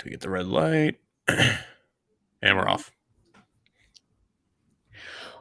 till we get the red light. And we're off.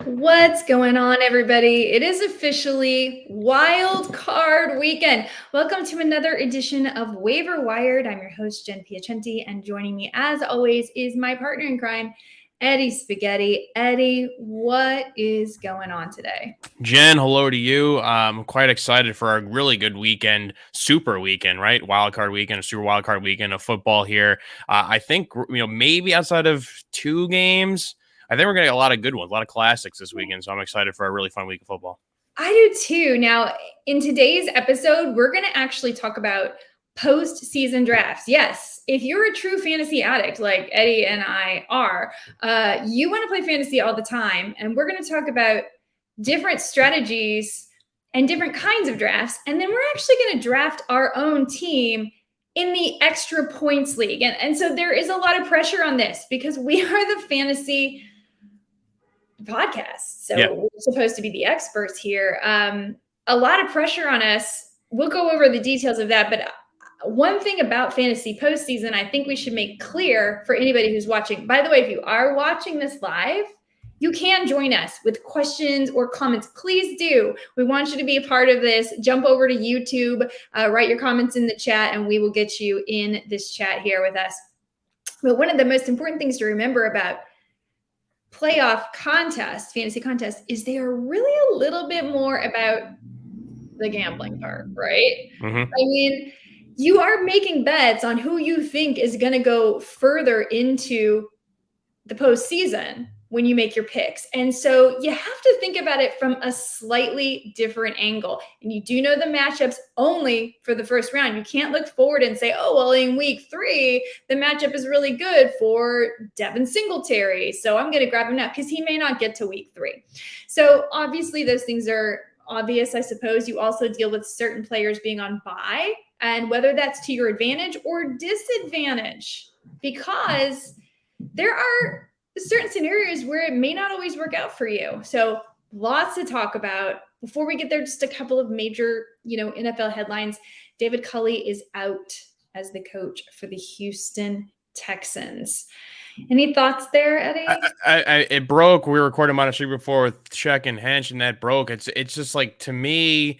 What's going on, everybody? It is officially wild card weekend. Welcome to another edition of Waiver Wired. I'm your host, Jen Piacenti, and joining me, as always, is my partner in crime, Eddie Spaghetti. Eddie, what is going on today? Jen, hello to you. I'm quite excited for a really good weekend, super weekend, right? Wild card weekend, a super wild card weekend of football here. I think, maybe outside of two games, I think we're going to get a lot of good ones, a lot of classics this weekend. So I'm excited for a really fun week of football. I do too. Now, in today's episode, we're going to actually talk about post-season drafts. Yes, if you're a true fantasy addict like Eddie and I are, you want to play fantasy all the time. And we're going to talk about different strategies and different kinds of drafts. And then we're actually going to draft our own team in the extra points league. And so there is a lot of pressure on this because we are the fantasy podcast. So We're supposed to be the experts here. A lot of pressure on us. We'll go over the details of that. But one thing about fantasy postseason, I think we should make clear for anybody who's watching. By the way, if you are watching this live, you can join us with questions or comments. Please do. We want you to be a part of this. Jump over to YouTube, write your comments in the chat, and we will get you in this chat here with us. But one of the most important things to remember about playoff contests, fantasy contests, is they are really a little bit more about the gambling part, right? Mm-hmm. I mean, you are making bets on who you think is going to go further into the postseason when you make your picks. And so you have to think about it from a slightly different angle. And you do know the matchups only for the first round. You can't look forward and say, oh, well, in week 3, the matchup is really good for Devin Singletary, so I'm going to grab him now, because he may not get to week 3. So obviously those things are obvious, I suppose. You also deal with certain players being on bye, and whether that's to your advantage or disadvantage, because there are certain scenarios where it may not always work out for you. So lots to talk about. Before we get there, just a couple of major, NFL headlines. David Culley is out as the coach for the Houston Texans. Any thoughts there, Eddie? It broke. We were recording on a street before with Sheck and Hench, and that broke. It's just like, to me,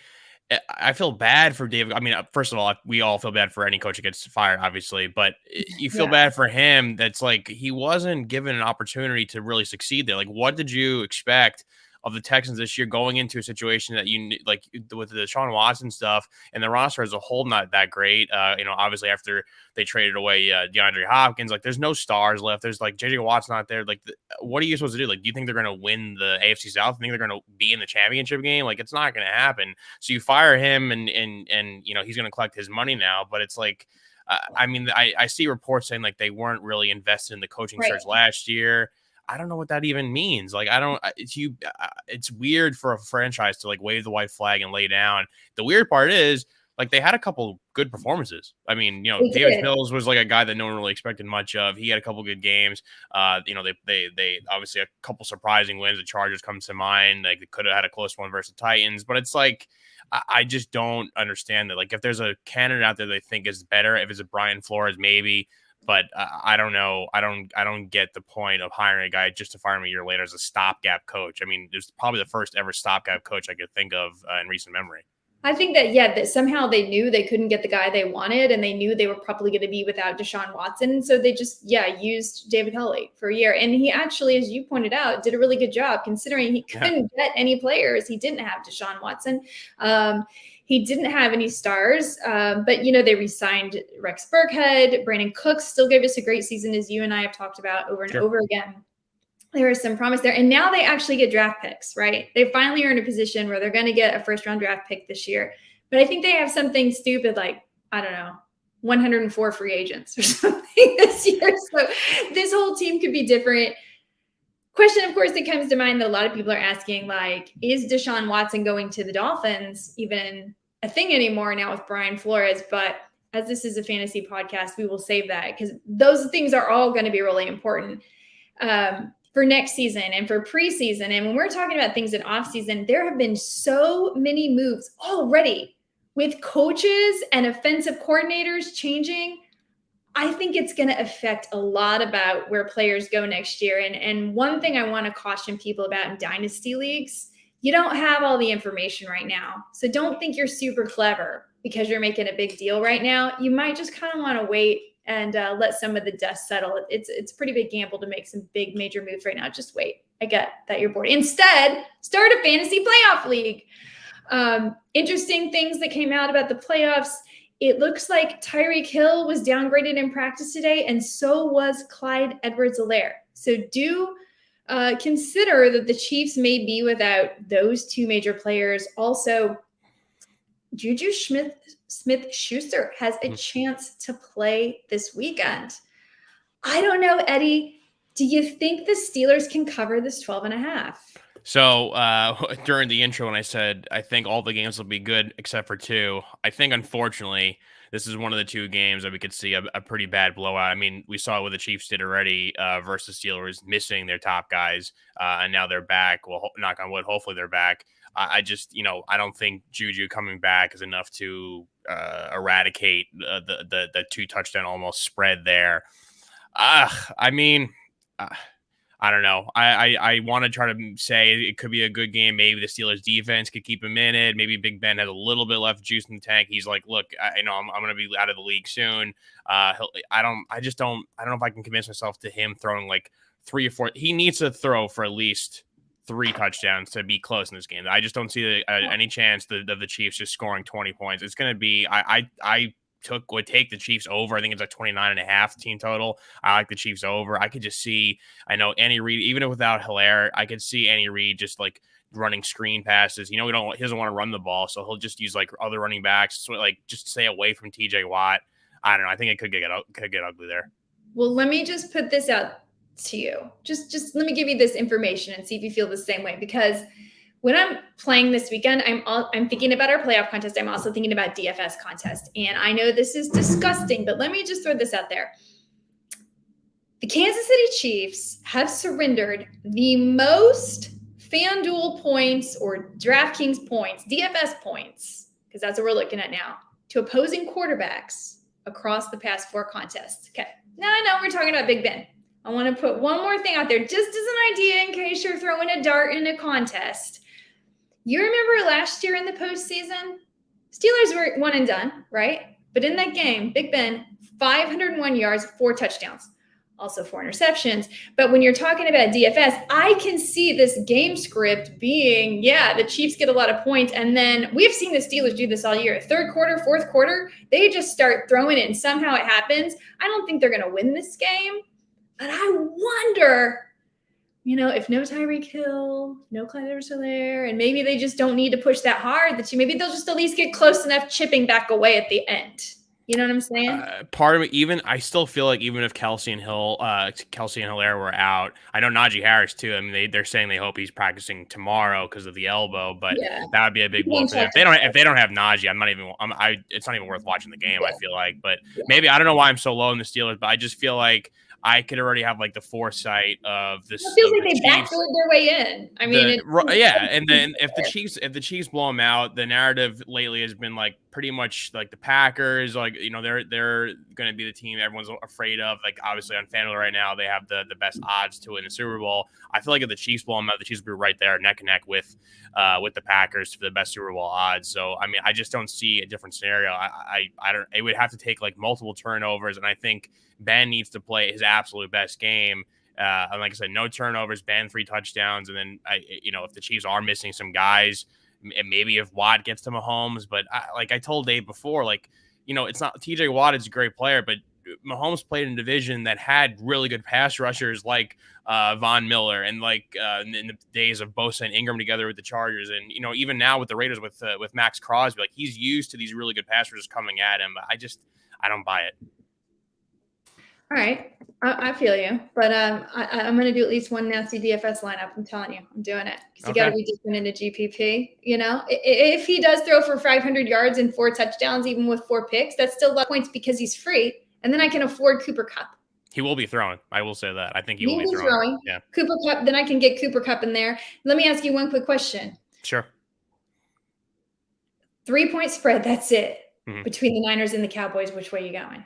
I feel bad for David. I mean, first of all, we all feel bad for any coach that gets fired, obviously, but you feel bad for him. That's like, he wasn't given an opportunity to really succeed there. Like, what did you expect of the Texans this year, going into a situation that like with the Deshaun Watson stuff and the roster as a whole, not that great. Obviously after they traded away DeAndre Hopkins, like, there's no stars left. There's like JJ Watt's not there. Like, what are you supposed to do? Like, do you think they're going to win the AFC South? Do you think they're going to be in the championship game? Like, it's not going to happen. So you fire him and he's going to collect his money now, but it's like, I see reports saying like they weren't really invested in the coaching search last year. I don't know what that even means. Like, it's weird for a franchise to like wave the white flag and lay down. The weird part is, like, they had a couple good performances. I mean, Davis Mills was like a guy that no one really expected much of. He had a couple good games. They obviously a couple surprising wins. The Chargers comes to mind. Like, they could have had a close one versus the Titans, but it's like, I just don't understand that. Like, if there's a candidate out there they think is better, if it's a Brian Flores, maybe. But I don't know. I don't get the point of hiring a guy just to fire him a year later as a stopgap coach. I mean, there's probably the first ever stopgap coach I could think of in recent memory. I think that somehow they knew they couldn't get the guy they wanted, and they knew they were probably going to be without Deshaun Watson. So they just, used David Culley for a year. And he actually, as you pointed out, did a really good job, considering he couldn't get any players. He didn't have Deshaun Watson. He didn't have any stars, but, they re-signed Rex Burkhead. Brandon Cooks still gave us a great season, as you and I have talked about over and over again. There is some promise there. And now they actually get draft picks, right? They finally are in a position where they're going to get a first-round draft pick this year. But I think they have something stupid like, I don't know, 104 free agents or something this year. So this whole team could be different. Question, of course, that comes to mind that a lot of people are asking, like, is Deshaun Watson going to the Dolphins even a thing anymore now with Brian Flores? But as this is a fantasy podcast, we will save that, because those things are all going to be really important for next season and for preseason. And when we're talking about things in offseason, there have been so many moves already with coaches and offensive coordinators changing. I think it's going to affect a lot about where players go next year. And one thing I want to caution people about in dynasty leagues, you don't have all the information right now. So don't think you're super clever because you're making a big deal right now. You might just kind of want to wait and let some of the dust settle. It's a pretty big gamble to make some big major moves right now. Just wait. I get that you're bored. Instead, start a fantasy playoff league. Interesting things that came out about the playoffs. It looks like Tyreek Hill was downgraded in practice today, and so was Clyde Edwards-Helaire. So do consider that the Chiefs may be without those two major players. Also, Juju Smith-Schuster has a chance to play this weekend. I don't know, Eddie. Do you think the Steelers can cover this 12.5? So during the intro, when I said I think all the games will be good except for two, I think unfortunately this is one of the two games that we could see a pretty bad blowout. I mean, we saw what the Chiefs did already versus Steelers, missing their top guys, and now they're back. Well, knock on wood, hopefully they're back. I just, I don't think Juju coming back is enough to eradicate the 2-touchdown almost spread there. I mean. I don't know. I want to try to say it could be a good game. Maybe the Steelers defense could keep him in it. Maybe Big Ben has a little bit left juice in the tank. He's like, look, I'm going to be out of the league soon. I don't know if I can convince myself to him throwing like 3 or 4. He needs to throw for at least 3 touchdowns to be close in this game. I just don't see any chance of the Chiefs just scoring 20 points. It's going to be, I would take the Chiefs over. I think it's like 29.5 team total. I like the Chiefs over. I could just see, I know Andy Reid, even without Hilaire, I could see Andy Reid just like running screen passes. He doesn't want to run the ball, so he'll just use like other running backs, so like just stay away from TJ Watt. I don't know. I think it could get ugly there. Well, let me just put this out to you. Just let me give you this information and see if you feel the same way, because when I'm playing this weekend, I'm thinking about our playoff contest. I'm also thinking about DFS contest. And I know this is disgusting, but let me just throw this out there. The Kansas City Chiefs have surrendered the most FanDuel points or DraftKings points, DFS points, because that's what we're looking at now, to opposing quarterbacks across the past 4 contests. Okay. Now I know we're talking about Big Ben. I want to put one more thing out there just as an idea in case you're throwing a dart in a contest. You remember last year in the postseason, Steelers were 1 and done, right? But in that game, Big Ben, 501 yards, 4 touchdowns, also 4 interceptions. But when you're talking about DFS, I can see this game script being, the Chiefs get a lot of points. And then we've seen the Steelers do this all year. 3rd quarter, 4th quarter, they just start throwing it and somehow it happens. I don't think they're going to win this game. But I wonder, if no Tyreek Hill, no Clyde Edwards-Helaire, and maybe they just don't need to push that hard, maybe they'll just at least get close enough chipping back away at the end. You know what I'm saying? Part of it, I still feel like even if Kelsey and Hilaire were out, I know Najee Harris too. I mean, they're saying they hope he's practicing tomorrow because of the elbow, but that would be a big blow for them. If they don't have Najee, it's not even worth watching the game. I feel like, but maybe I don't know why I'm so low in the Steelers, but I just feel like I could already have like the foresight of this. It feels like they backdoored their way in. I mean, and then if the Chiefs blow them out, the narrative lately has been like pretty much like the Packers, like they're going to be the team everyone's afraid of. Like obviously on FanDuel right now, they have the best odds to win the Super Bowl. I feel like if the Chiefs blow them out, the Chiefs will be right there neck and neck with the Packers for the best Super Bowl odds. So I mean, I just don't see a different scenario. I don't. It would have to take like multiple turnovers, and I think Ben needs to play his absolute best game. And like I said, no turnovers, Ben 3 touchdowns. And then, if the Chiefs are missing some guys, and maybe if Watt gets to Mahomes, but like I told Dave before, it's not TJ Watt is a great player, but Mahomes played in a division that had really good pass rushers like Von Miller and in the days of Bosa and Ingram together with the Chargers. And, even now with the Raiders with Max Crosby, like he's used to these really good pass rushers coming at him. I don't buy it. All right. I feel you, but I'm going to do at least one nasty DFS lineup. I'm telling you, I'm doing it because you got to be different into GPP. If he does throw for 500 yards and 4 touchdowns, even with 4 picks, that's still a lot of points because he's free. And then I can afford Cooper Kupp. He will be throwing. I will say that. I think he will be throwing. Yeah. Cooper Kupp. Then I can get Cooper Kupp in there. Let me ask you one quick question. Sure. 3-point spread. That's it. Mm-hmm. Between the Niners and the Cowboys. Which way are you going?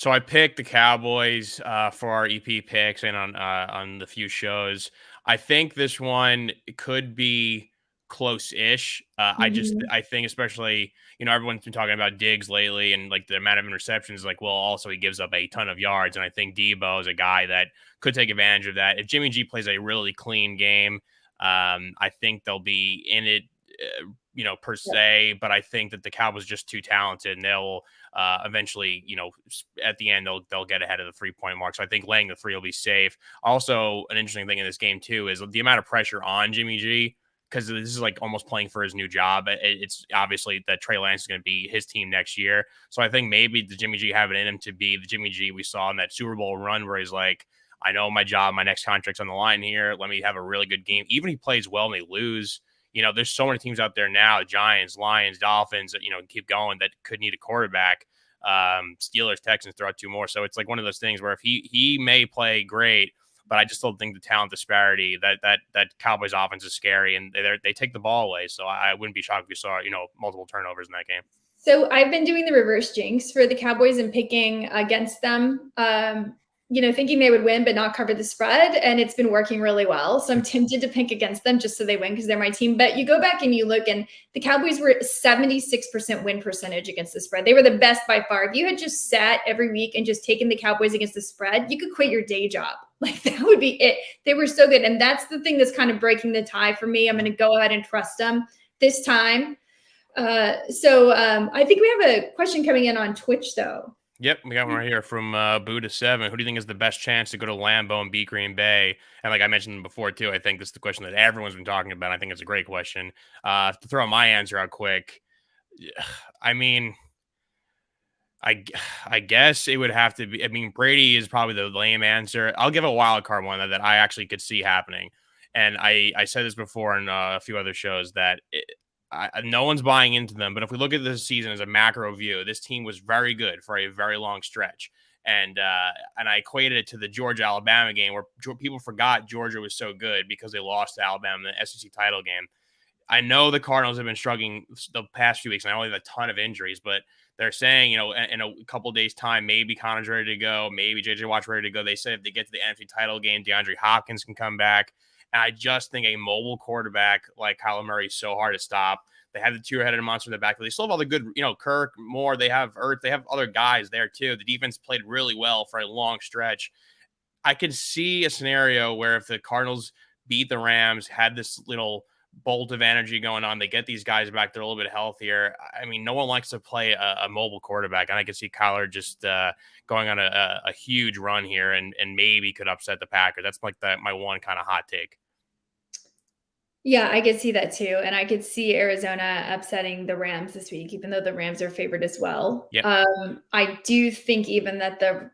So I picked the Cowboys for our EP picks and on the few shows. I think this one could be close-ish. Mhm. I think especially everyone's been talking about Diggs lately and like the amount of interceptions. Like, well, also he gives up a ton of yards, and I think Debo is a guy that could take advantage of that. If Jimmy G plays a really clean game, I think they'll be in it. Per se, but I think that the Cowboys are just too talented, and they'll eventually, at the end, they'll get ahead of the 3 point mark. So I think laying the three will be safe. Also, an interesting thing in this game too is the amount of pressure on Jimmy G, because this is like almost playing for his new job. It's obviously that Trey Lance is going to be his team next year. So I think maybe the Jimmy G have it in him to be the Jimmy G we saw in that Super Bowl run where he's like, I know my job, my next contract's on the line here. Let me have a really good game. Even if he plays well and they lose, there's so many teams out there now, Giants, Lions, Dolphins, that, keep going, that could need a quarterback. Steelers, Texans throw out two more. So it's like one of those things where if he may play great, but I just don't think the talent disparity that Cowboys offense is scary, and they take the ball away. So I wouldn't be shocked if you saw, multiple turnovers in that game. So I've been doing the reverse jinx for the Cowboys and picking against them. Thinking they would win but not cover the spread, and it's been working really well. So I'm tempted to pick against them just so they win because they're my team. But you go back and you look, and the Cowboys were 76% win percentage against the spread. They were the best by far. If you had just sat every week and just taken the Cowboys against the spread, you could quit your day job. Like, that would be it. They were so good, and that's the thing that's kind of breaking the tie for me. I'm going to go ahead and trust them this time. I think we have a question coming in on Twitch, though. Yep, we got one right here from Buddha7. Who do you think is the best chance to go to Lambeau and beat Green Bay? And like I mentioned before, too, I think this is the question that everyone's been talking about. I think it's a great question. To throw my answer out quick, I mean, I guess it would have to be. I mean, Brady is probably the lame answer. I'll give a wild card one that I actually could see happening. And I said this before in a few other shows that no one's buying into them. But if we look at this season as a macro view, this team was very good for a very long stretch. And I equated it to the Georgia-Alabama game where people forgot Georgia was so good because they lost to Alabama in the SEC title game. I know the Cardinals have been struggling the past few weeks, and I only have a ton of injuries, but they're saying, in a couple days' time, maybe Connor's ready to go, maybe JJ Watt's ready to go. They said if they get to the NFC title game, DeAndre Hopkins can come back. And I just think a mobile quarterback like Kyler Murray is so hard to stop. They have the two-headed monster in the back, but they still have all the good, Kirk, Moore. They have Ertz. They have other guys there too. The defense played really well for a long stretch. I could see a scenario where if the Cardinals beat the Rams, had this little bolt of energy going on, they get these guys back, they're a little bit healthier. I mean, no one likes to play a mobile quarterback, and I could see Kyler just going on a huge run here and maybe could upset the Packers. That's like my one kind of hot take. Yeah, I could see that too. And I could see Arizona upsetting the Rams this week, even though the Rams are favored as well. Yep. I do think even that the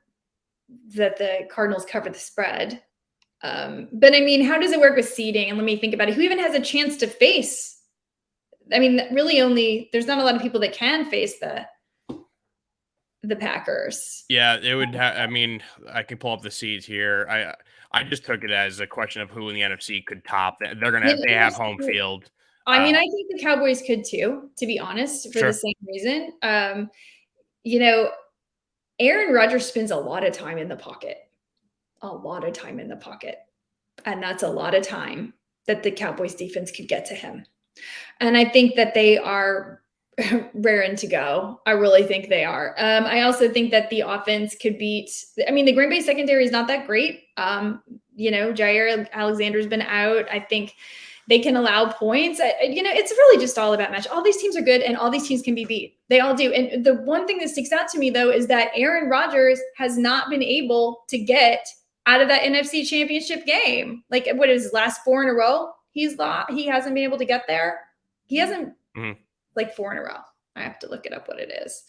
Cardinals cover the spread. But I mean, how does it work with seeding? And let me think about it. Who even has a chance to face? I mean, really there's not a lot of people that can face the Packers. Yeah, it would I mean, I can pull up the seeds here. I just took it as a question of who in the NFC could top. They have home field. I mean, I think the Cowboys could too, to be honest, for the same reason. Aaron Rodgers spends a lot of time in the pocket. A lot of time in the pocket. And that's a lot of time that the Cowboys defense could get to him. And I think that they are raring to go. I really think they are. I also think that the offense could beat, the Green Bay secondary is not that great. Jair Alexander's been out. I think they can allow points. It's really just all about match. All these teams are good and all these teams can be beat. They all do. And the one thing that sticks out to me, though, is that Aaron Rodgers has not been able to get out of that NFC Championship game. Like, what is his last 4 in a row? He hasn't been able to get there. He hasn't like 4 in a row. I have to look it up what it is.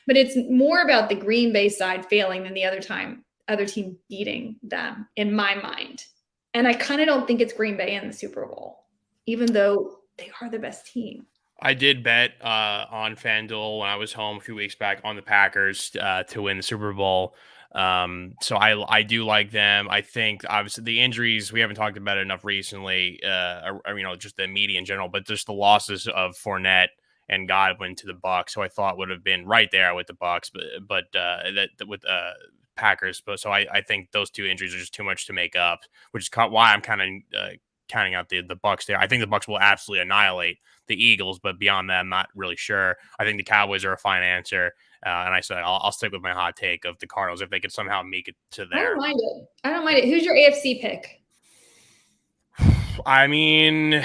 But it's more about the Green Bay side failing than the other team beating them, in my mind. And I kind of don't think it's Green Bay in the Super Bowl, even though they are the best team. I did bet on FanDuel when I was home a few weeks back on the Packers to win the Super Bowl. So I do like them. I think obviously the injuries, we haven't talked about it enough recently, just the media in general, but just the losses of Fournette and Godwin to the Bucks, who I thought would have been right there with the Bucks, but with Packers. But so I think those two injuries are just too much to make up, which is why I'm kind of counting out the Bucks there. I think the Bucks will absolutely annihilate the Eagles, but beyond that, I'm not really sure. I think the Cowboys are a fine answer. And I said I'll stick with my hot take of the Cardinals if they could somehow make it to there. I don't mind it. I don't mind it. Who's your AFC pick? I mean,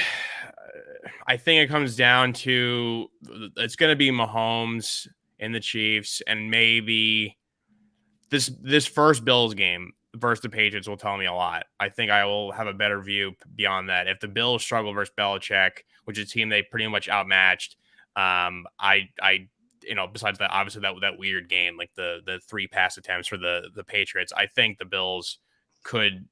I think it comes down to it's going to be Mahomes and the Chiefs, and maybe this first Bills game versus the Patriots will tell me a lot. I think I will have a better view beyond that. If the Bills struggle versus Belichick, which is a team they pretty much outmatched, I besides that, obviously that weird game, like the 3 pass attempts for the Patriots, I think the Bills could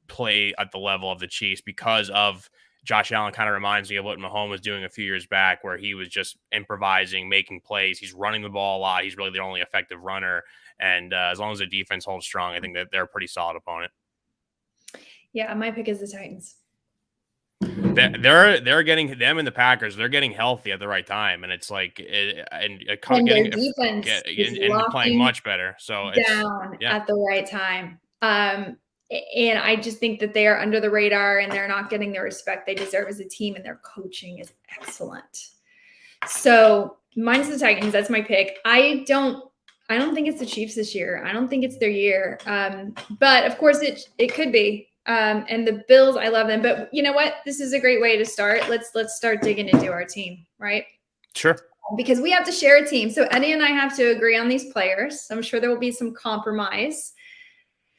play at the level of the Chiefs because of Josh Allen. Kind of reminds me of what Mahomes was doing a few years back, where he was just improvising, making plays. He's running the ball a lot. He's really the only effective runner. And as long as the defense holds strong, I think that they're a pretty solid opponent. Yeah, my pick is the Titans. They're getting them and the Packers. They're getting healthy at the right time, and it's like and their defense and playing much better. So down at the right time. And I just think that they are under the radar and they're not getting the respect they deserve as a team, and their coaching is excellent. So mine's the Titans. That's my pick. I don't think it's the Chiefs this year. I don't think it's their year. But of course it could be. And the Bills, I love them. But you know what? This is a great way to start. Let's start digging into our team, right? Sure. Because we have to share a team. So Eddie and I have to agree on these players. I'm sure there will be some compromise.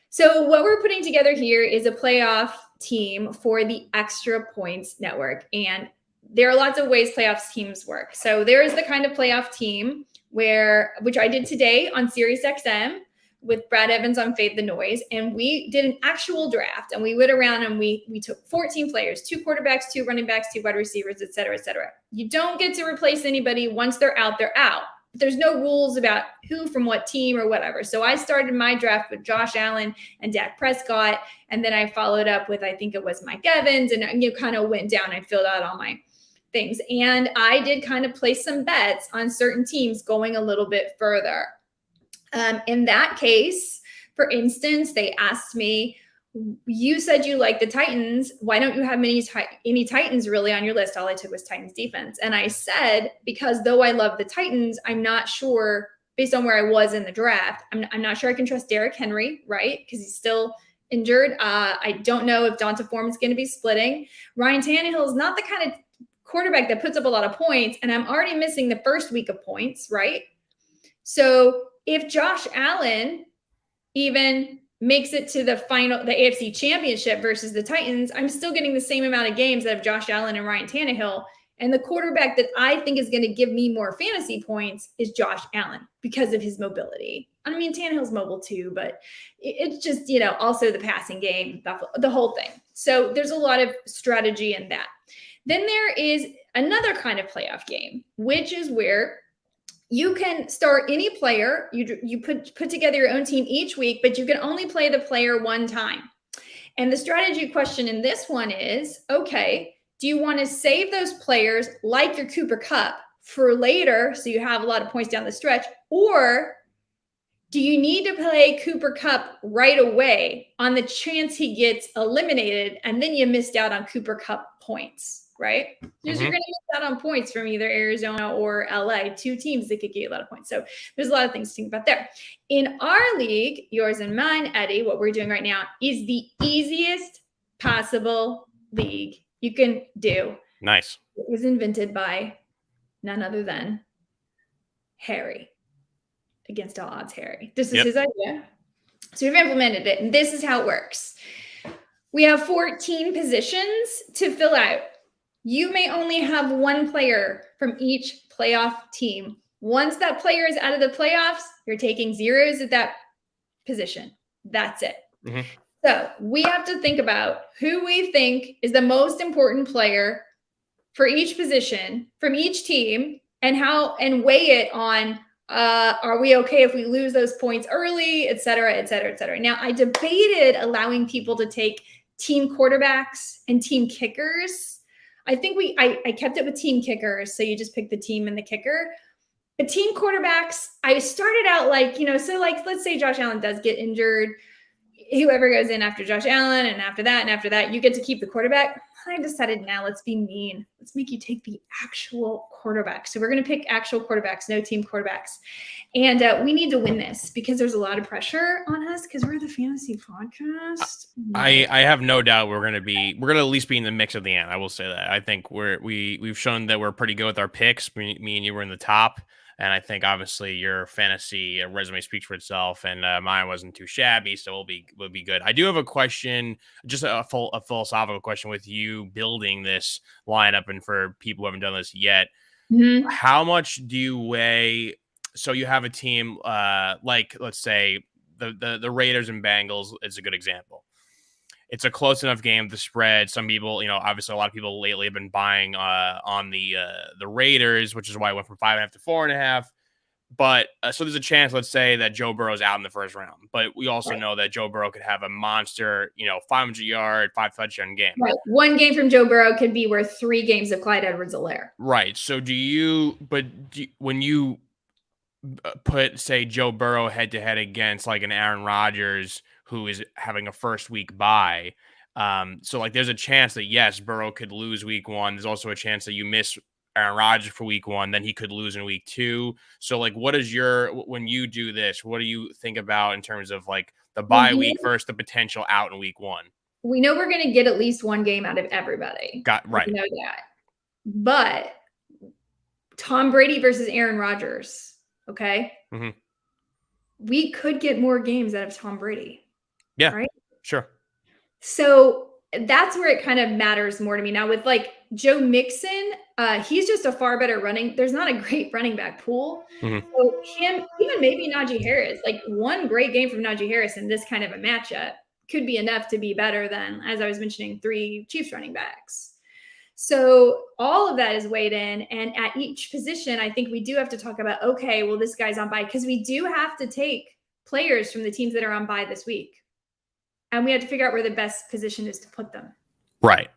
So what we're putting together here is a playoff team for the Extra Points Network. And there are lots of ways playoffs teams work. So there is the kind of playoff team which I did today on SiriusXM with Brad Evans on Fade the Noise. And we did an actual draft, and we went around and we took 14 players, 2 quarterbacks, 2 running backs, 2 wide receivers, et cetera, et cetera. You don't get to replace anybody. Once they're out, they're out. There's no rules about who from what team or whatever. So I started my draft with Josh Allen and Dak Prescott. And then I followed up with, I think it was Mike Evans, and you kind of went down and filled out all my things. And I did kind of place some bets on certain teams going a little bit further. In that case, for instance, they asked me, you said you like the Titans. Why don't you have any Titans really on your list? All I took was Titans defense. And I said, because though I love the Titans, I'm not sure, based on where I was in the draft, I'm not sure I can trust Derrick Henry, right? Because he's still injured. I don't know if Donta Foreman's going to be splitting. Ryan Tannehill is not the kind of quarterback that puts up a lot of points, and I'm already missing the first week of points, right? So if Josh Allen even makes it to the AFC Championship versus the Titans, I'm still getting the same amount of games out of Josh Allen and Ryan Tannehill. And the quarterback that I think is going to give me more fantasy points is Josh Allen because of his mobility. I mean, Tannehill's mobile too, but it's just, also the passing game, the whole thing. So there's a lot of strategy in that. Then there is another kind of playoff game, which is where you can start any player. You put together your own team each week, but you can only play the player one time. And the strategy question in this one is, okay, do you want to save those players like your Cooper Kupp for later so you have a lot of points down the stretch? Or do you need to play Cooper Kupp right away on the chance he gets eliminated and then you missed out on Cooper Kupp points, right? Because you're going to miss out on points from either Arizona or LA, 2 teams that could get you a lot of points. So there's a lot of things to think about there. In our league, yours and mine, Eddie, what we're doing right now is the easiest possible league you can do. Nice. It was invented by none other than Harry. Against all odds, Harry. This is his idea. So we've implemented it, and this is how it works. We have 14 positions to fill out. You may only have 1 player from each playoff team. Once that player is out of the playoffs, you're taking zeros at that position. That's it. Mm-hmm. So we have to think about who we think is the most important player for each position from each team, and weigh it on are we okay if we lose those points early, et cetera, et cetera, et cetera. Now, I debated allowing people to take team quarterbacks and team kickers. I think I kept it with team kickers. So you just pick the team and the kicker. But team quarterbacks, I started out like, so like, let's say Josh Allen does get injured. Whoever goes in after Josh Allen and after that, you get to keep the quarterback. I decided now let's be mean. Let's make you take the actual quarterback. So we're going to pick actual quarterbacks, no team quarterbacks. And we need to win this because there's a lot of pressure on us because we're the fantasy podcast. I have no doubt we're gonna at least be in the mix at the end. I will say that. I think we've shown that we're pretty good with our picks. Me and you were in the top. And I think obviously your fantasy resume speaks for itself, and mine wasn't too shabby, so we'll be good. I do have a question, just a philosophical question with you building this lineup, and for people who haven't done this yet, how much do you weigh? So you have a team like, let's say the Raiders and Bengals is a good example. It's a close enough game. The spread. Some people, obviously a lot of people lately have been buying on the Raiders, which is why I went from 5.5 to 4.5. But so there's a chance, let's say, that Joe Burrow's out in the first round. But we also know that Joe Burrow could have a monster, 500-yard, 5-touchdown game. Right. One game from Joe Burrow could be worth 3 games of Clyde Edwards-Helaire. Right. So when you put, say, Joe Burrow head to head against like an Aaron Rodgers who is having a first week bye. So like there's a chance that yes, Burrow could lose week 1. There's also a chance that you miss Aaron Rodgers for week 1, then he could lose in week 2. So like when you do this, what do you think about in terms of like the bye week versus the potential out in week 1? We know we're going to get at least 1 game out of everybody. Right. We know that. But Tom Brady versus Aaron Rodgers, okay? Mm-hmm. We could get more games out of Tom Brady. Yeah, right. Sure. So that's where it kind of matters more to me. Now with like Joe Mixon, he's just a far better there's not a great running back pool. Mm-hmm. So him, even maybe Najee Harris, like 1 great game from Najee Harris in this kind of a matchup could be enough to be better than, as I was mentioning, 3 Chiefs running backs. So all of that is weighed in. And at each position, I think we do have to talk about, okay, well, this guy's on bye, because we do have to take players from the teams that are on bye this week. And we have to figure out where the best position is to put them. Right.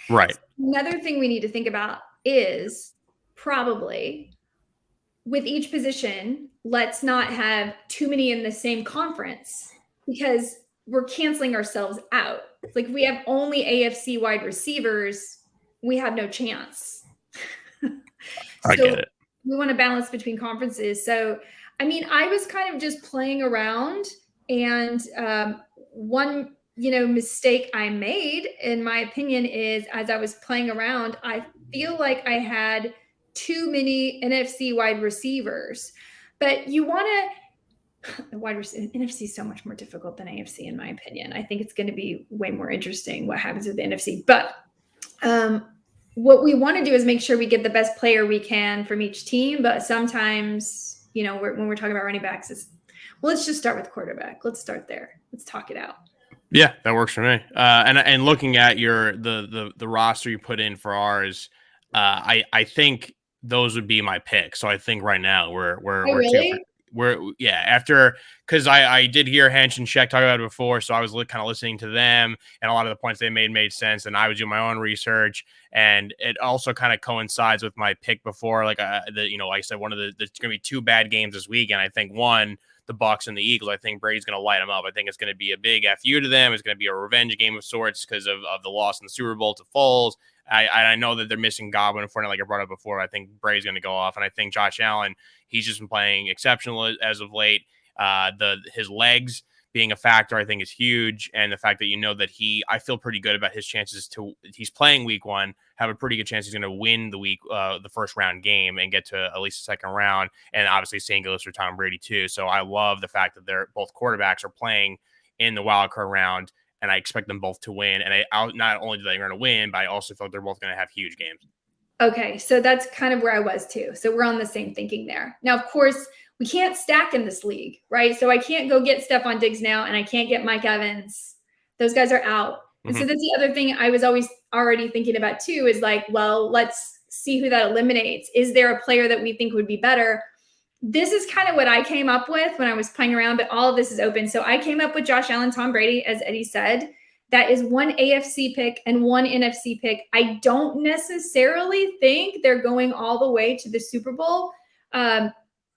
So another thing we need to think about is probably with each position, let's not have too many in the same conference because we're canceling ourselves out. It's like we have only AFC wide receivers, we have no chance. I get it. We want to balance between conferences. So, I mean, I was kind of just playing around, and one, mistake I made, in my opinion, is as I was playing around, I feel like I had too many NFC wide receivers. But you want to, NFC is so much more difficult than AFC, in my opinion. I think it's going to be way more interesting what happens with the NFC. But what we want to do is make sure we get the best player we can from each team. But sometimes, when we're talking about running backs, let's just start with quarterback. Let's start there. Let's talk it out. Yeah, that works for me. And looking at the roster you put in for ours, I think those would be my picks. So I think right now we're after, because I did hear Hench and Sheck talk about it before, so I was kind of listening to them, and a lot of the points they made sense, and I was doing my own research, and it also kind of coincides with my pick before, like like I said, there's going to be 2 bad games this week, and I think one, the Bucs and the Eagles, I think Brady's going to light them up. I think it's going to be a big FU to them. It's going to be a revenge game of sorts because of the loss in the Super Bowl to Foles. I know that they're missing Godwin and Fournette, like I brought up before. I think Brady's going to go off, and I think Josh Allen, he's just been playing exceptional as of late. His legs being a factor, I think, is huge, and the fact that that I feel pretty good about his chances he's playing week 1, have a pretty good chance he's going to win the first round game and get to at least the second round, and obviously same goes for Tom Brady too. So I love the fact that they're both quarterbacks are playing in the wild card round, and I expect them both to win. And not only do they going to win, but I also feel like they're both going to have huge games. Okay, so that's kind of where I was too. So we're on the same thinking there. Now, of course, we can't stack in this league, right? So I can't go get Stephon Diggs now, and I can't get Mike Evans. Those guys are out. And so that's the other thing I was always already thinking about too, is like, well, let's see who that eliminates. Is there a player that we think would be better? This is kind of what I came up with when I was playing around, but all of this is open. So I came up with Josh Allen, Tom Brady, as Eddie said. That is one AFC pick and one NFC pick. I don't necessarily think they're going all the way to the Super Bowl.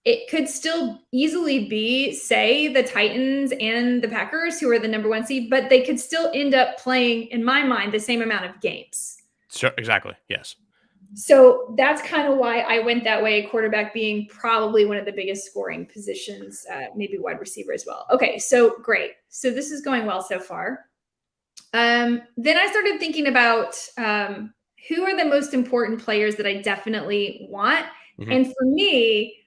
It could still easily be, say, the Titans and the Packers, who are the number one seed, but they could still end up playing, in my mind, the same amount of games. Sure, exactly. Yes. So that's kind of why I went that way, quarterback being probably one of the biggest scoring positions, maybe wide receiver as well. Okay, so great. So this is going well so far. Then I started thinking about who are the most important players that I definitely want. Mm-hmm. And for me,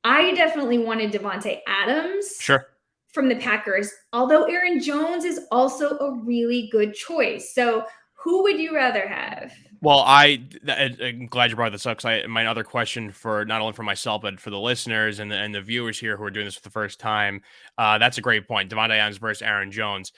I definitely wanted Davante Adams. Sure. From the Packers, although Aaron Jones is also a really good choice. So who would you rather have? Well, I'm glad you brought this up, because my other question, for not only for myself but for the listeners and the viewers here who are doing this for the first time, that's a great point. Davante Adams versus Aaron Jones.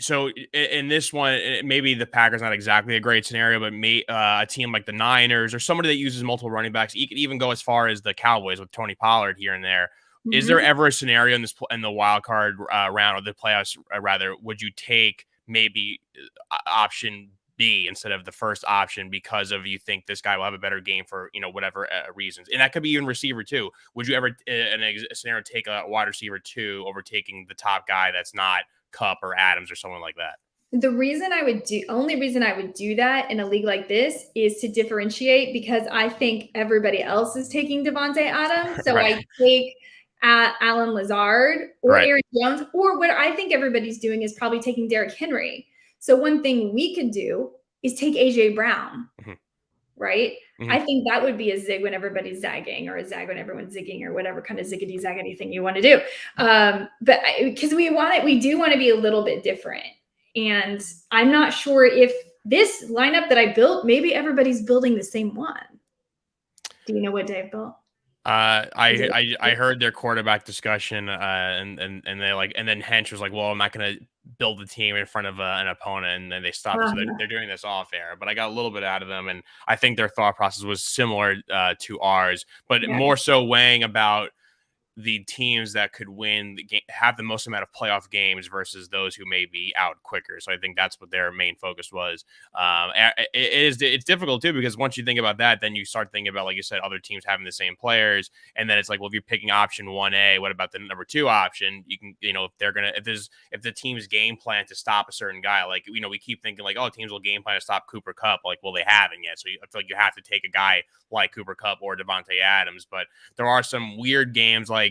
So in this one, maybe the Packers not exactly a great scenario, but a team like the Niners or somebody that uses multiple running backs. You could even go as far as the Cowboys with Tony Pollard here and there. Mm-hmm. Is there ever a scenario in the wild card round or the playoffs, rather, would you take maybe option B instead of the first option because of you think this guy will have a better game for whatever reasons, and that could be even receiver too? Would you ever in a scenario take a wide receiver 2 over taking the top guy that's not Kupp or Adams or someone like that? The only reason I would do that in a league like this is to differentiate, because I think everybody else is taking Davante Adams. So right. I take Alan Lazard or right. Aaron Jones, or what I think everybody's doing is probably taking Derrick Henry. So one thing we could do is take AJ Brown, mm-hmm. right? Mm-hmm. I think that would be a zig when everybody's zagging, or a zag when everyone's zigging, or whatever kind of ziggity zaggity thing you want to do. But because we do want to be a little bit different. And I'm not sure if this lineup that I built, maybe everybody's building the same one. Do you know what Dave built? I heard their quarterback discussion, and then Hench was like, "Well, I'm not going to build the team in front of an opponent," and then they stopped. So they're doing this off air. But I got a little bit out of them, and I think their thought process was similar to ours, but more so weighing about the teams that could win the game, have the most amount of playoff games versus those who may be out quicker. So I think that's what their main focus was. It's difficult too, because once you think about that, then you start thinking about, like you said, other teams having the same players. And then it's like, well, if you're picking option 1A, what about the number 2 option? You can, if the team's game plan to stop a certain guy, like, we keep thinking like, oh, teams will game plan to stop Cooper Kupp. Like, well, they haven't yet. So I feel like you have to take a guy like Cooper Kupp or Davante Adams. But there are some weird games, like,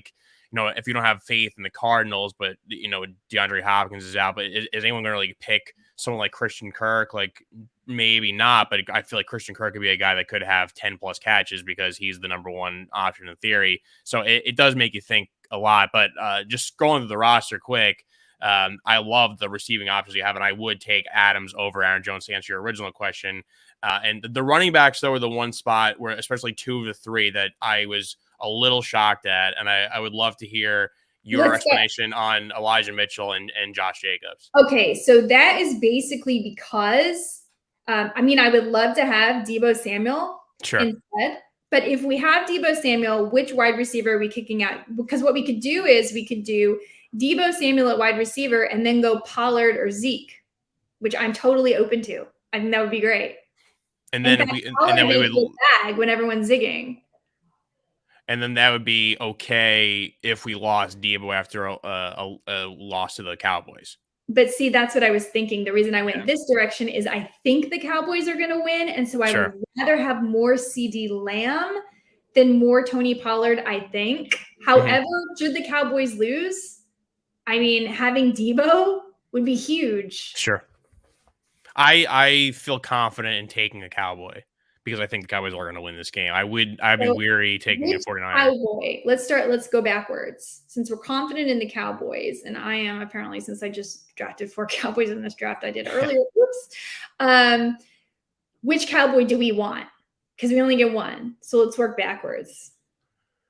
if you don't have faith in the Cardinals, but DeAndre Hopkins is out, but is anyone going to really pick someone like Christian Kirk? Like, maybe not, but I feel like Christian Kirk could be a guy that could have 10 plus catches because he's the number 1 option in theory. So it does make you think a lot. But just going through the roster quick, I love the receiving options you have, and I would take Adams over Aaron Jones to answer your original question. And the running backs, though, were the one spot where, especially 2 of the 3, that I was a little shocked at, and I would love to hear your explanation on Elijah Mitchell and Josh Jacobs. Okay, so that is basically because, I would love to have Deebo Samuel instead, but if we have Deebo Samuel, which wide receiver are we kicking out? Because what we could do is we could do Deebo Samuel at wide receiver and then go Pollard or Zeke, which I'm totally open to. I think that would be great. And then we would bag when everyone's zigging. And then that would be okay if we lost Deebo after a loss to the Cowboys. But see, that's what I was thinking. The reason I went this direction is I think the Cowboys are going to win. And so I would rather have more CD Lamb than more Tony Pollard, I think. However, should the Cowboys lose, having Deebo would be huge. Sure. I feel confident in taking a Cowboy, because I think the Cowboys are going to win this game. I'd be weary taking a 49er. Cowboy. Let's go backwards. Since we're confident in the Cowboys, and I am apparently, since I just drafted 4 Cowboys in this draft I did earlier. Oops. Which Cowboy do we want? Because we only get one. So let's work backwards.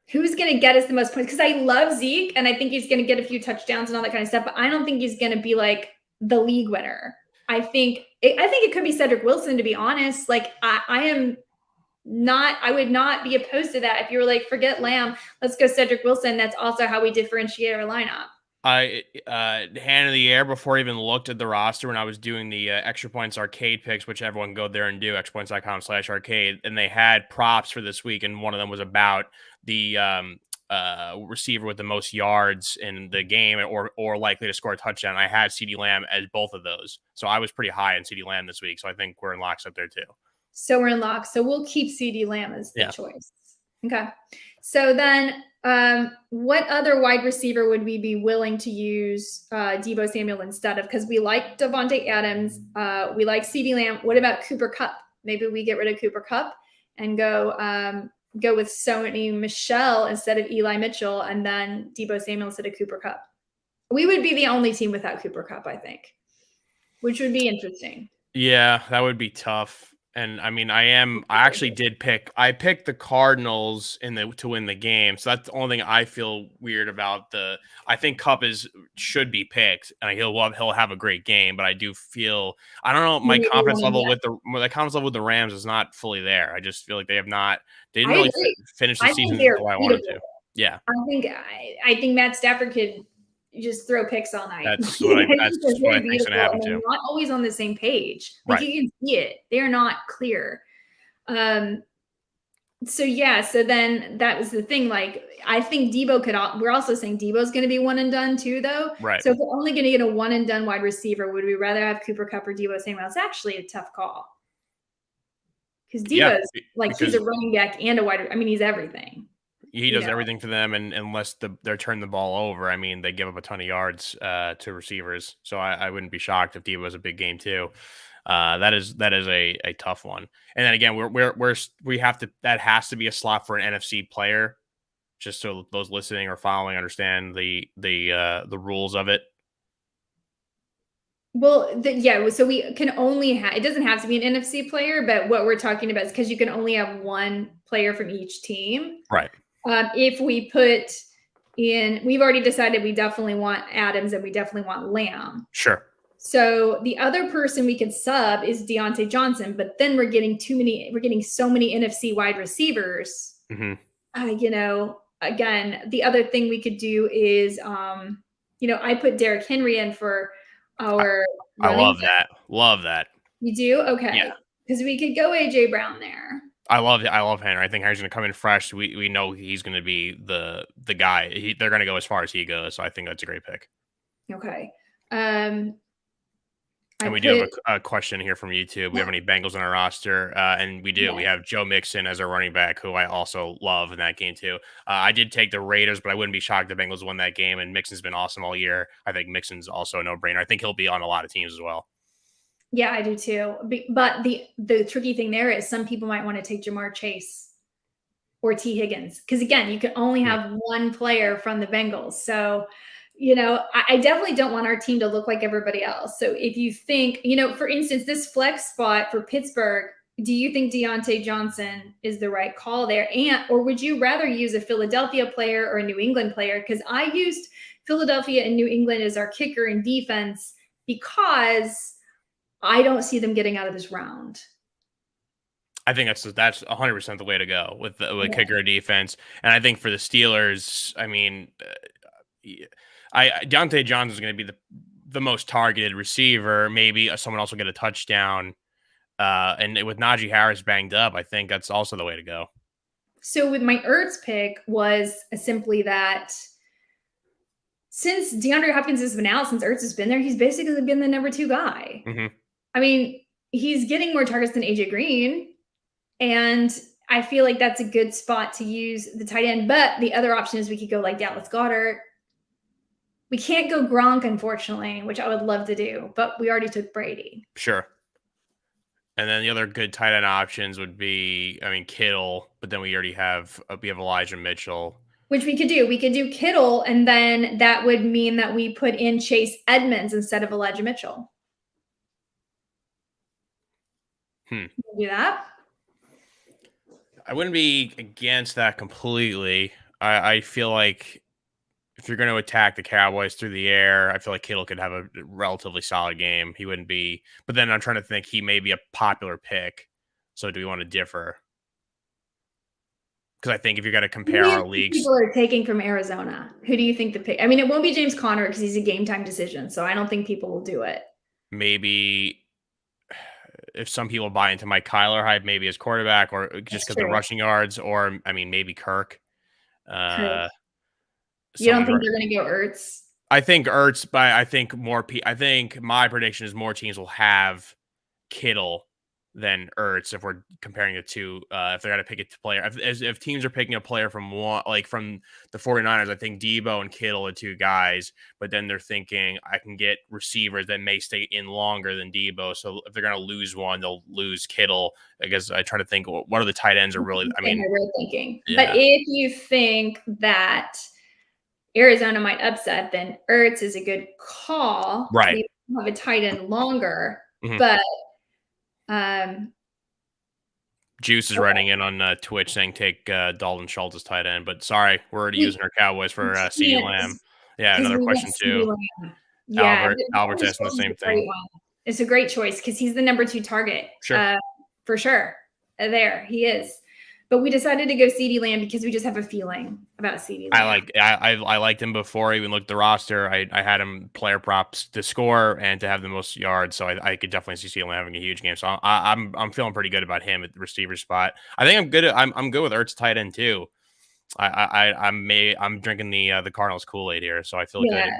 Who's going to get us the most points? Because I love Zeke, and I think he's going to get a few touchdowns and all that kind of stuff, but I don't think he's going to be like the league winner. I think it could be Cedric Wilson, to be honest. Like, I would not be opposed to that. If you were like, forget Lamb, let's go Cedric Wilson. That's also how we differentiate our lineup. Hand in the air before I even looked at the roster when I was doing the extra points arcade picks, which everyone go there and do extrapoints.com/arcade. And they had props for this week. And one of them was about the receiver with the most yards in the game or likely to score a touchdown. I had CeeDee Lamb as both of those. So I was pretty high on CeeDee Lamb this week. So I think we're in lockstep there too. So we're in lock. So we'll keep CeeDee Lamb as the Yeah. choice. Okay. So then what other wide receiver would we be willing to use Deebo Samuel instead of? Because we like Devontae Adams. We like CeeDee Lamb. What about Cooper Kupp? Maybe we get rid of Cooper Kupp and go with Sony Michel instead of Eli Mitchell, and then Deebo Samuel instead of Cooper Kupp. We would be the only team without Cooper Kupp, I think, which would be interesting. Yeah, that would be tough. And I mean, I actually picked the Cardinals to win the game. So that's the only thing I feel weird about. I think Cup should be picked and he'll have a great game, but I do feel, I don't know, my confidence level with the Rams is not fully there. I just feel like they didn't really finish the season the way I wanted to. Yeah. I think Matt Stafford could just throw picks all night. That's what I think is going to happen too. Not always on the same page. Like you can see it. They're not clear. So then that was the thing. Like, I think Deebo we're also saying Debo's going to be one and done too, though. Right. So if we're only going to get a one and done wide receiver, would we rather have Cooper Kupp or Deebo Samuel? It's actually a tough call. Because Deebo's he's a running back and a wide. I mean, he's everything. He does everything for them, and unless they're turning the ball over, I mean, they give up a ton of yards to receivers. So I wouldn't be shocked if Deebo has a big game too. That is a tough one. And then again, we have to, that has to be a slot for an NFC player, just so those listening or following understand the rules of it. Well, so we can only have, it doesn't have to be an NFC player, but what we're talking about is because you can only have one player from each team. Right. If we put in, we've already decided we definitely want Adams and we definitely want Lamb. Sure. So the other person we could sub is Deontay Johnson, but then we're getting so many NFC wide receivers. Mm-hmm. Again, the other thing we could do is, I put Derrick Henry in for our. I love that. Love that. You do? Okay. Yeah. Because we could go AJ Brown there. I love Henry. I think Henry's going to come in fresh. We know he's going to be the guy. They're going to go as far as he goes. So I think that's a great pick. Okay. And we do have a question here from YouTube. We have any Bengals on our roster? And we do. Yeah. We have Joe Mixon as our running back, who I also love in that game too. I did take the Raiders, but I wouldn't be shocked if the Bengals won that game. And Mixon's been awesome all year. I think Mixon's also a no-brainer. I think he'll be on a lot of teams as well. Yeah, I do too. But the tricky thing there is some people might want to take Jamar Chase or T. Higgins. Because again, you can only have one player from the Bengals. So, I definitely don't want our team to look like everybody else. So if you think, for instance, this flex spot for Pittsburgh, do you think Deontay Johnson is the right call there? Or would you rather use a Philadelphia player or a New England player? Because I used Philadelphia and New England as our kicker and defense because I don't see them getting out of this round. I think that's 100% the way to go with kicker defense. And I think for the Steelers, I mean, Deontay Johnson is going to be the most targeted receiver. Maybe someone else will get a touchdown. And with Najee Harris banged up, I think that's also the way to go. So with my Ertz pick was simply that since DeAndre Hopkins has been out, since Ertz has been there, he's basically been the number 2 guy. Mm-hmm. I mean, he's getting more targets than AJ Green. And I feel like that's a good spot to use the tight end. But the other option is we could go like Dallas Goedert. We can't go Gronk, unfortunately, which I would love to do. But we already took Brady. Sure. And then the other good tight end options would be, Kittle. But then we already have Elijah Mitchell. Which we could do. We could do Kittle. And then that would mean that we put in Chase Edmonds instead of Elijah Mitchell. Do that? I wouldn't be against that completely. I feel like if you're going to attack the Cowboys through the air, I feel like Kittle could have a relatively solid game. He wouldn't be, but then I'm trying to think he may be a popular pick. So do we want to differ? because I think if you're going to Who compare do you our think leagues, people are taking from Arizona? Who do you think the pick? I mean, it won't be James Conner because he's a game time decision, so I don't think people will do it. maybe if some people buy into Mike Kyler hype, maybe as quarterback, or just That's because the true. rushing yards, or I mean, maybe Kirk. True. Uh, You don't someone, think they're going to go Ertz? I think Ertz, but I think I think my prediction is more teams will have Kittle than Ertz if we're comparing the two. If they're going to pick a player, if teams are picking a player from one, like from the 49ers, I think Debo and Kittle are two guys, but then they're thinking I can get receivers that may stay in longer than Debo. So if they're going to lose one, they'll lose Kittle. I guess I try to think what are the tight ends are really, I mean, We're thinking. But yeah, if you think that Arizona might upset, then Ertz is a good call. right. We have a tight end longer, Mhm. but um, Juice is writing in on Twitch saying take Dalton Schultz as tight end, but sorry, we're already we using our Cowboys for CeeDee can't Lamb. Yeah, because another we want question too. CeeDee Lamb. Yeah, but Albert's Dalton asking the Schultz is same a great thing. one. It's a great choice because he's the number 2 target, Sure. for sure. There he is. But we decided to go CeeDee Lamb because we just have a feeling about CeeDee Lamb. I liked him before I even looked at the roster. I had him player props to score and to have the most yards, so I could definitely see CeeDee Lamb having a huge game. So I'm feeling pretty good about him at the receiver spot. I think I'm good. I'm good with Ertz tight end too. I'm drinking the Cardinals Kool-Aid here, so I feel Yeah.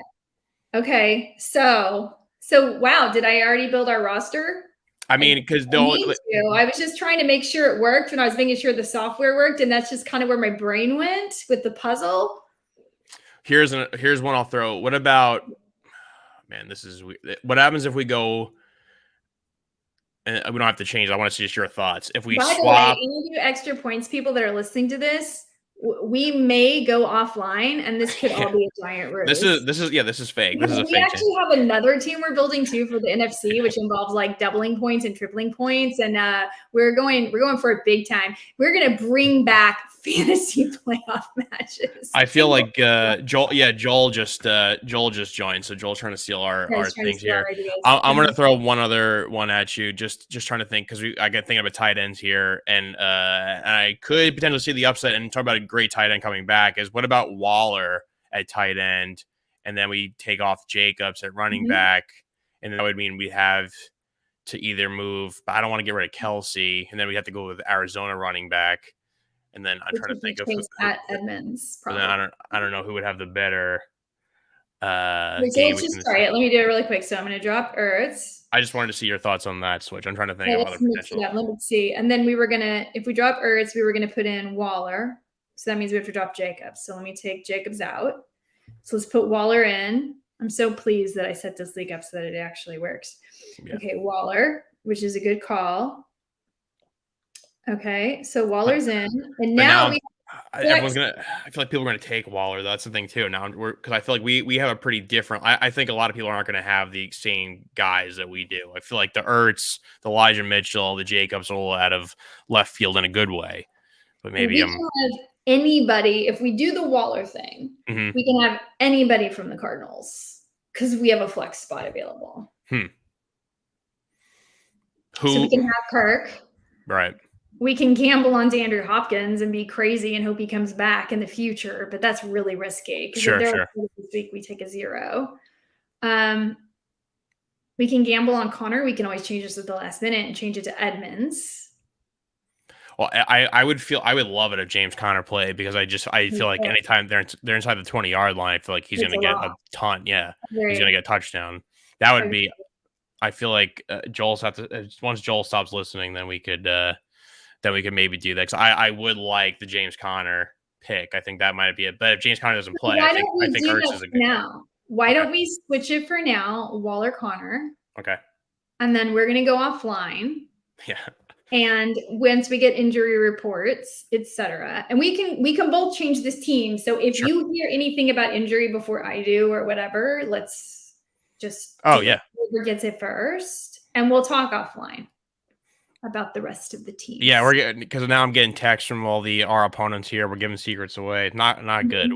good. Okay. So wow, did I already build our roster? I mean, because I need to. I was just trying to make sure it worked when I was making sure the software worked, and that's just kind of where my brain went with the puzzle. here's one I'll throw. What about, man? This is what happens if we go and we don't have to change. I want to see just your thoughts. If we By the way, swap, any of you extra points people that are listening to this, we may go offline, and this could all be a giant ruse. this is fake. This is a We fake actually have another team we're building too for the NFC, which involves like doubling points and tripling points, and we're going for it big time. We're gonna bring back fantasy playoff matches. I feel like Joel just joined, so Joel's trying to steal our things here. I'm gonna throw one other one at you, just trying to think, because I get thinking about tight ends here, and I could potentially see the upset and talk about a great tight end coming back. Is what about Waller at tight end, and then we take off Jacobs at running back, and that would mean we have to either move, but I don't want to get rid of Kelsey, and then we have to go with Arizona running back. And then I'm trying to think of at Edmonds. but then I don't know who would have the better so game. let's just start it. Let me do it really quick. So I'm going to drop Ertz. I just wanted to see your thoughts on that switch. I'm trying to think of other potential. Let me see. And then we were gonna, if we drop Ertz, we were gonna put in Waller. So that means we have to drop Jacobs. So let me take Jacobs out. So let's put Waller in. I'm so pleased that I set this league up so that it actually works. Yeah. Okay, Waller, which is a good call. Okay, so Waller's in, and now everyone's gonna. I feel like people are gonna take Waller. That's the thing too. Now because I feel like we have a pretty different. I think a lot of people aren't gonna have the same guys that we do. I feel like the Ertz, the Elijah Mitchell, the Jacobs are all out of left field in a good way. But maybe we can have anybody. If we do the Waller thing, we can have anybody from the Cardinals because we have a flex spot available. Who? So we can have Kirk. Right. We can gamble on DeAndre Hopkins and be crazy and hope he comes back in the future, but that's really risky. Sure. This week we take a 0. We can gamble on Connor. We can always change this at the last minute and change it to Edmonds. Well, I would love it if James Conner played, because I feel like anytime they're inside the 20-yard line, I feel like he's going to get a ton. Yeah, he's going to get a touchdown. That would be. I feel like once Joel stops listening, then we could maybe do that. Because I would like the James Conner pick. I think that might be it. But if James Conner doesn't play, I think Ertz is a good now. Why don't we switch it for now, Waller Connor? Okay. And then we're going to go offline. Yeah. And once we get injury reports, etc., and we can both change this team. So if you hear anything about injury before I do or whatever, let's just whoever gets it first, and we'll talk offline. about the rest of the teams. Yeah, we're getting, because now I'm getting texts from all our opponents here. We're giving secrets away. Not good.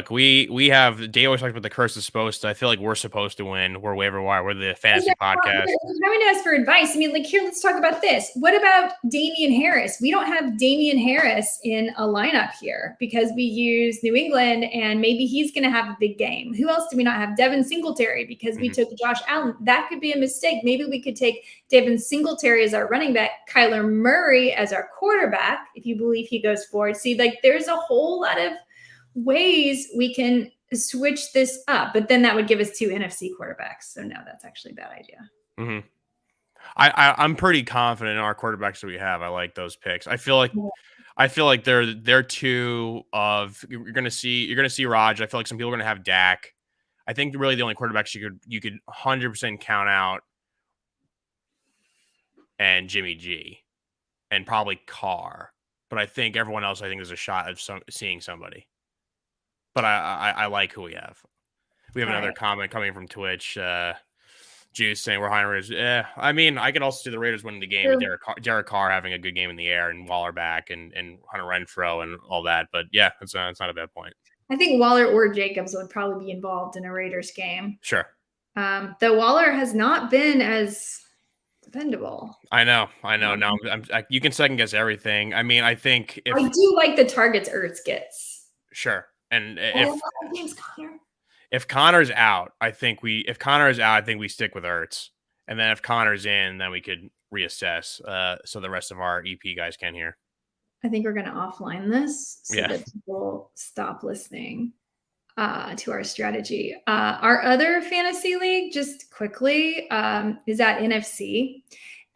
We have Dave always talks about the curse is supposed to. I feel like we're supposed to win. We're Waiver Wire. We're the fantasy podcast. We're coming to us for advice. I mean, like, here, let's talk about this. What about Damian Harris? We don't have Damian Harris in a lineup here because we use New England, and maybe he's going to have a big game. Who else do we not have? Devin Singletary, because we took Josh Allen. That could be a mistake. Maybe we could take Devin Singletary as our running back, Kyler Murray as our quarterback, if you believe he goes forward. See, like, there's a whole lot of ways we can switch this up, but then that would give us 2 NFC quarterbacks. So no, that's actually a bad idea. I'm pretty confident in our quarterbacks that we have. I like those picks. I feel like they're two of you're gonna see Raj. I feel like some people are gonna have Dak. I think really the only quarterbacks you could 100% count out and Jimmy G and probably Carr. But I think everyone else, I think there's a shot of seeing somebody. But I like who we have. We have another comment coming from Twitch. Juice saying we're high on Raiders. I mean, I could also see the Raiders winning the game with Derek Carr having a good game in the air and Waller back and Hunter Renfrow and all that. But yeah, it's not a bad point. I think Waller or Jacobs would probably be involved in a Raiders game. Sure. Though Waller has not been as dependable. I know. Now you can second guess everything. I mean, I think I do like the targets Ertz gets. Sure. And if Connor's out, I think we stick with Ertz. And then if Connor's in, then we could reassess. So the rest of our EP guys can hear. I think we're going to offline this so that people stop listening to our strategy. Our other fantasy league, just quickly, is at NFC.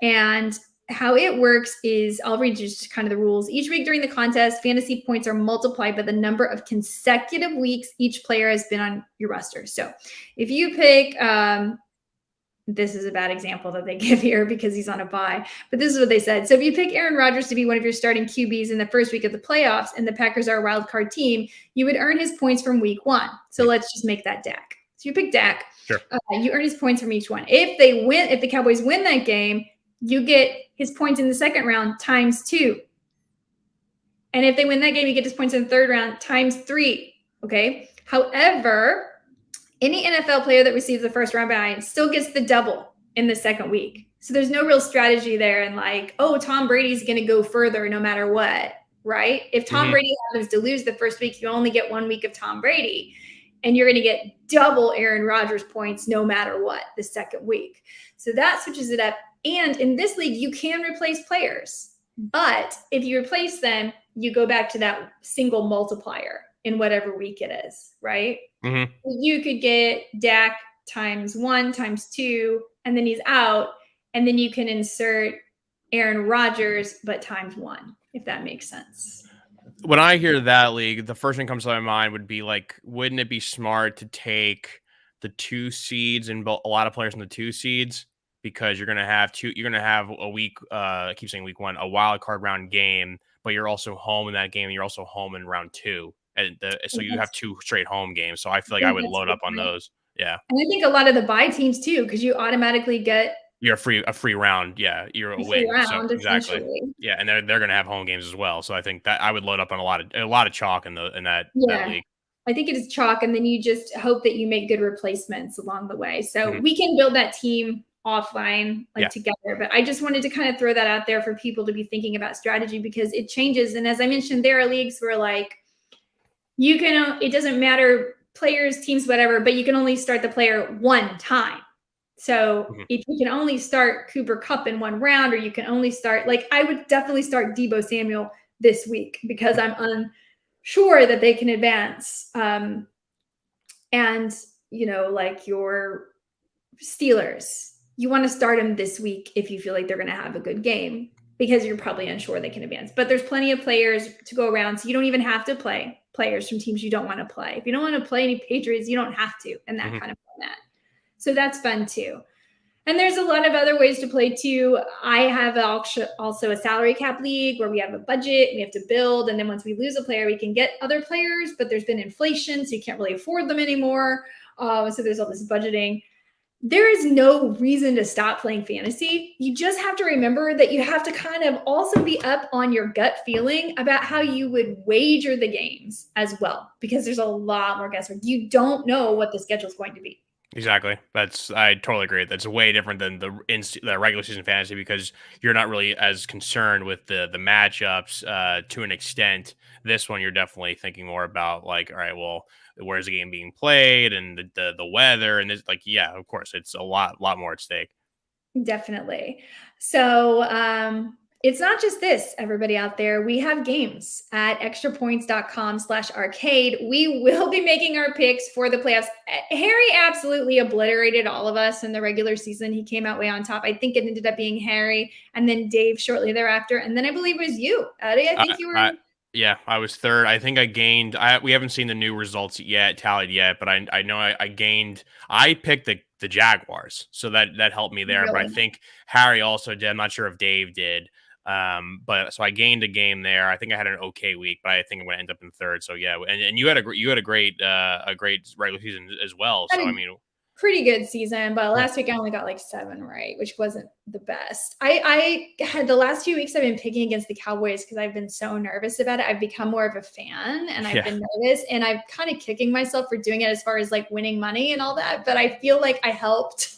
And how it works is, I'll read just kind of the rules. Each week during the contest, fantasy points are multiplied by the number of consecutive weeks each player has been on your roster. So if you pick, this is a bad example that they give here because he's on a bye, but this is what they said. So if you pick Aaron Rodgers to be one of your starting QBs in the first week of the playoffs and the Packers are a wild card team, you would earn his points from week 1. So let's just make that Dak. So you pick Dak. Sure. You earn his points from each one. If the Cowboys win that game, you get his points in the second round times 2. And if they win that game, you get his points in the third round times 3. Okay. However, any NFL player that receives the first round bye still gets the double in the second week. So there's no real strategy there. And like, oh, Tom Brady's going to go further no matter what, right? If Tom Brady happens to lose the first week, you only get 1 week of Tom Brady. And you're going to get double Aaron Rodgers points no matter what the second week. So that switches it up. And in this league, you can replace players. But if you replace them, you go back to that single multiplier in whatever week it is, right? You could get Dak times 1 times 2, and then he's out. And then you can insert Aaron Rodgers, but times 1, if that makes sense. When I hear that league, the first thing that comes to my mind would be like, wouldn't it be smart to take the 2 seeds and a lot of players in the 2 seeds? Because you're going to have a week, I keep saying week 1, a wild card round game, but you're also home in that game. And you're also home in round 2. And so you have 2 straight home games. So I feel like I would load up on those. Yeah. And I think a lot of the bye teams too, because you automatically get a free round. Yeah. You're a win. So, exactly. Yeah. And they're going to have home games as well. So I think that I would load up on a lot of chalk in that league. I think it is chalk. And then you just hope that you make good replacements along the way. So we can build that team offline together, but I just wanted to kind of throw that out there for people to be thinking about strategy because it changes. And as I mentioned, there are leagues where like it doesn't matter, players, teams, whatever, but you can only start the player 1 time. So if you can only start Cooper Kupp in 1 round, or you can only start, like, I would definitely start Deebo Samuel this week because I'm unsure that they can advance. And like your Steelers, you want to start them this week if you feel like they're going to have a good game because you're probably unsure they can advance. But there's plenty of players to go around, so you don't even have to play players from teams you don't want to play. If you don't want to play any Patriots, you don't have to in that kind of format. So that's fun too. And there's a lot of other ways to play too. I have also a salary cap league where we have a budget, we have to build. And then once we lose a player, we can get other players, but there's been inflation, so you can't really afford them anymore. So there's all this budgeting. there is no reason to stop playing fantasy. You just have to remember that you have to kind of also be up on your gut feeling about how you would wager the games as well, because there's a lot more guesswork. You don't know what the schedule is going to be. Exactly. I totally agree. That's way different than the regular season fantasy because you're not really as concerned with the matchups to an extent. This one you're definitely thinking more about like, all right, well, where's the game being played and the weather and this, like, yeah, of course, it's a lot more at stake. Definitely. So it's not just this, everybody out there. We have games at extrapoints.com/arcade. We will be making our picks for the playoffs. Harry absolutely obliterated all of us in the regular season. He came out way on top. I think it ended up being Harry and then Dave shortly thereafter. And then I believe it was you, Eddie. I think you were. Yeah, I was third. I think I gained. We haven't seen the new results yet, tallied yet, but I know I gained. I picked the Jaguars, so that helped me there. But I Really? think Harry also did. I'm not sure if Dave did. But so I gained a game there. I think I had an okay week, but I think I'm going to end up in third. So yeah, and you had a great regular season as well. So I mean, Pretty good season, but yeah, last week I only got like 7 right, which wasn't the best. I had the last few weeks I've been picking against the Cowboys because I've been so nervous about it. I've become more of a fan and I've yeah. been nervous and I'm kind of kicking myself for doing it as far as like winning money and all that. But I feel like I helped.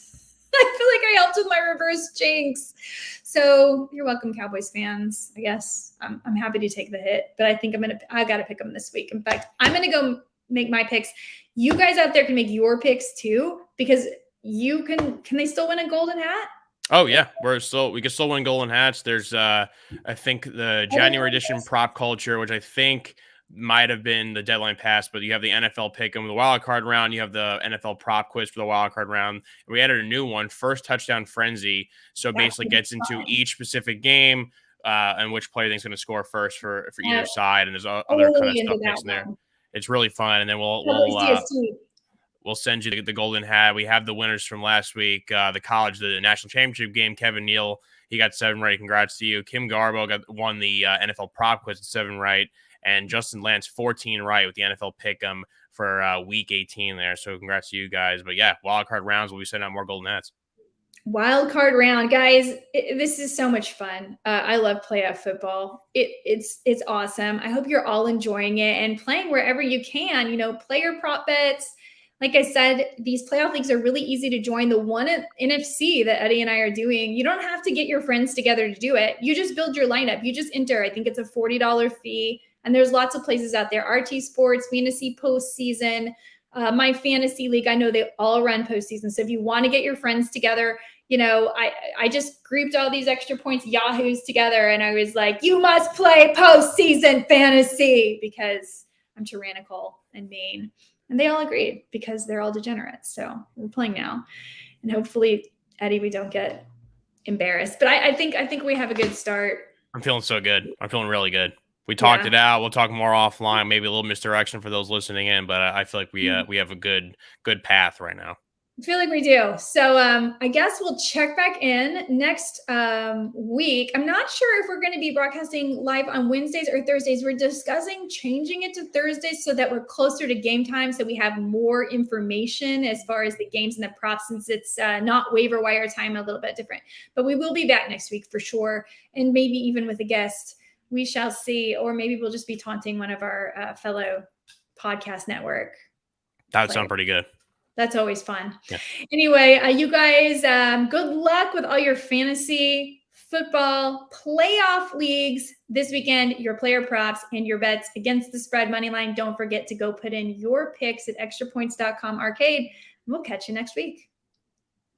I feel like I helped with my reverse jinx. So you're welcome, Cowboys fans. I guess I'm happy to take the hit, but I think I got to pick them this week. In fact, I'm going to go make my picks. You guys out there can make your picks too, because you can they still win a golden hat? Oh yeah, we can still win golden hats. There's I think the January edition prop culture, which I think might have been the deadline pass, but you have the NFL pick 'em, the wild card round, you have the NFL prop quiz for the wild card round. We added a new one, first touchdown frenzy. So it That basically would be gets into fun. each specific game and which player thinks going to score first for either I'm side, and there's other kind of totally stuff into that mixed in there. one. It's really fun, and then Cowboys DST. we'll send you the golden hat. We have the winners from last week. The national championship game. Kevin Neal, he got 7 right. Congrats to you. Kim Garbo won the NFL prop quiz at 7 right, and Justin Lance 14 right with the NFL pick'em for week 18 there. So congrats to you guys. But yeah, wild card rounds. We'll be sending out more golden hats. Wild card round, guys. This is so much fun. I love playoff football. It's awesome. I hope you're all enjoying it and playing wherever you can. You know, player prop bets. Like I said, these playoff leagues are really easy to join. The one at NFC that Eddie and I are doing, you don't have to get your friends together to do it. You just build your lineup. You just enter. I think it's a $40 fee, and there's lots of places out there. RT Sports, Fantasy Postseason. My fantasy league, I know they all run postseason. So if you want to get your friends together, you know, I just grouped all these extra points yahoos together and I was like, you must play postseason fantasy because I'm tyrannical and mean. And they all agreed because they're all degenerates. So we're playing now. And hopefully, Eddie, we don't get embarrassed. But I think we have a good start. I'm feeling so good. I'm feeling really good. We talked it out. We'll talk more offline, maybe a little misdirection for those listening in, but I feel like we have a good path right now. I feel like we do. So I guess we'll check back in next week. I'm not sure if we're going to be broadcasting live on Wednesdays or Thursdays. We're discussing changing it to Thursdays so that we're closer to game time, so we have more information as far as the games and the props, since it's not waiver wire time, a little bit different. But we will be back next week for sure, and maybe even with a guest. We shall see, or maybe we'll just be taunting one of our fellow podcast network. That would sound pretty good. That's always fun. Yeah. Anyway, you guys, good luck with all your fantasy football playoff leagues this weekend, your player props and your bets against the spread money line. Don't forget to go put in your picks at extrapoints.com arcade. We'll catch you next week.